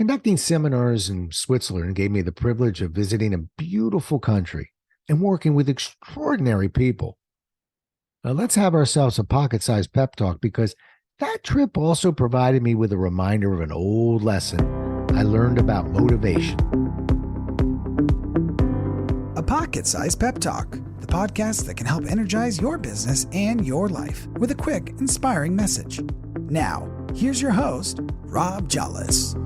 Conducting seminars in Switzerland gave me the privilege of visiting a beautiful country and working with extraordinary people. Now, let's have ourselves a pocket sized pep talk because that trip also provided me with a reminder of an old lesson I learned about motivation. A Pocket Sized Pep Talk, the podcast that can help energize your business and your life with a quick, inspiring message. Now, here's your host, Rob Jollis.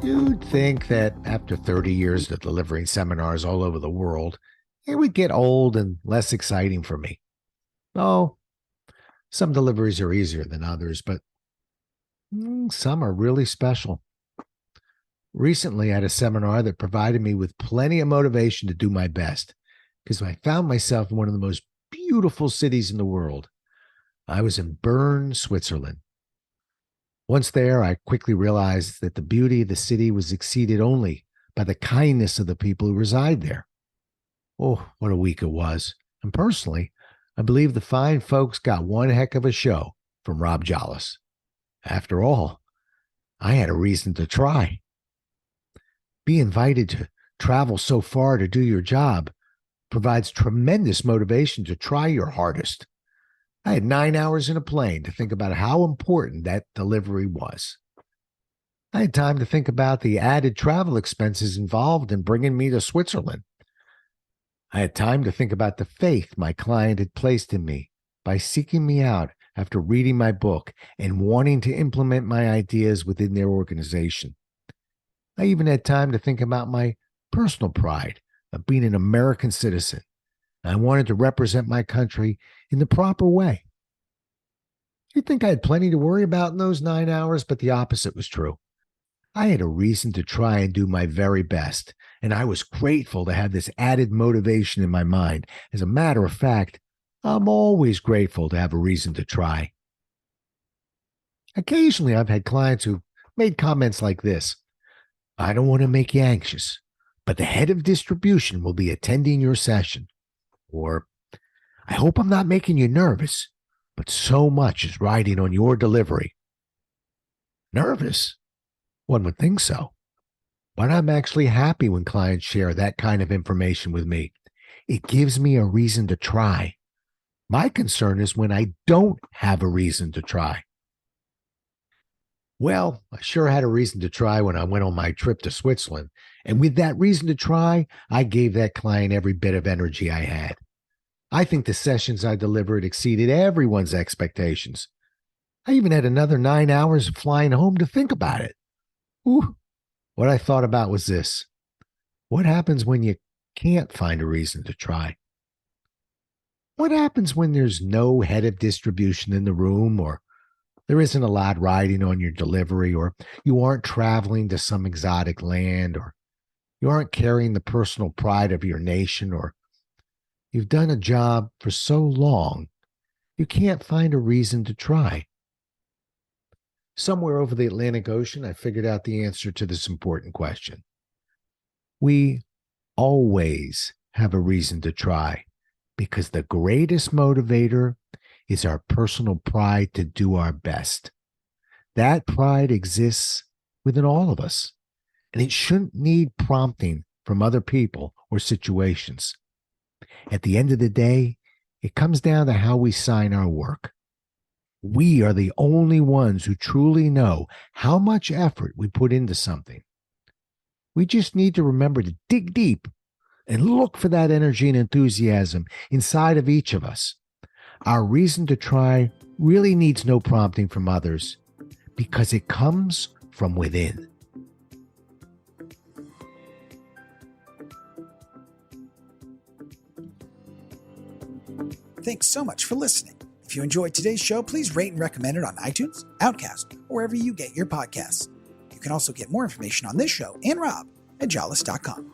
You'd think that after 30 years of delivering seminars all over the world, it would get old and less exciting for me. Oh, some deliveries are easier than others, but some are really special. Recently, I had a seminar that provided me with plenty of motivation to do my best because I found myself in one of the most beautiful cities in the world. I was in Bern, Switzerland. Once there, I quickly realized that the beauty of the city was exceeded only by the kindness of the people who reside there. Oh, what a week it was. And personally, I believe the fine folks got one heck of a show from Rob Jollis. After all, I had a reason to try. Being invited to travel so far to do your job provides tremendous motivation to try your hardest. I had 9 hours in a plane to think about how important that delivery was. I had time to think about the added travel expenses involved in bringing me to Switzerland. I had time to think about the faith my client had placed in me by seeking me out after reading my book and wanting to implement my ideas within their organization. I even had time to think about my personal pride of being an American citizen. I wanted to represent my country in the proper way. You'd think I had plenty to worry about in those 9 hours, but the opposite was true. I had a reason to try and do my very best, and I was grateful to have this added motivation in my mind. As a matter of fact, I'm always grateful to have a reason to try. Occasionally, I've had clients who made comments like this. I don't want to make you anxious, but the head of distribution will be attending your session. Or, I hope I'm not making you nervous, but so much is riding on your delivery. Nervous? One would think so. But I'm actually happy when clients share that kind of information with me. It gives me a reason to try. My concern is when I don't have a reason to try. Well, I sure had a reason to try when I went on my trip to Switzerland. And with that reason to try, I gave that client every bit of energy I had. I think the sessions I delivered exceeded everyone's expectations. I even had another 9 hours of flying home to think about it. Ooh, what I thought about was this. What happens when you can't find a reason to try? What happens when there's no head of distribution in the room, or there isn't a lot riding on your delivery, or you aren't traveling to some exotic land, or you aren't carrying the personal pride of your nation, or you've done a job for so long you can't find a reason to try? Somewhere over the Atlantic Ocean, I figured out the answer to this important question. We always have a reason to try because the greatest motivator is our personal pride to do our best. That pride exists within all of us, and it shouldn't need prompting from other people or situations. At the end of the day, it comes down to how we sign our work. We are the only ones who truly know how much effort we put into something. We just need to remember to dig deep and look for that energy and enthusiasm inside of each of us. Our reason to try really needs no prompting from others because it comes from within. Thanks so much for listening. If you enjoyed today's show, please rate and recommend it on iTunes, Outcast, or wherever you get your podcasts. You can also get more information on this show and Rob at jollis.com.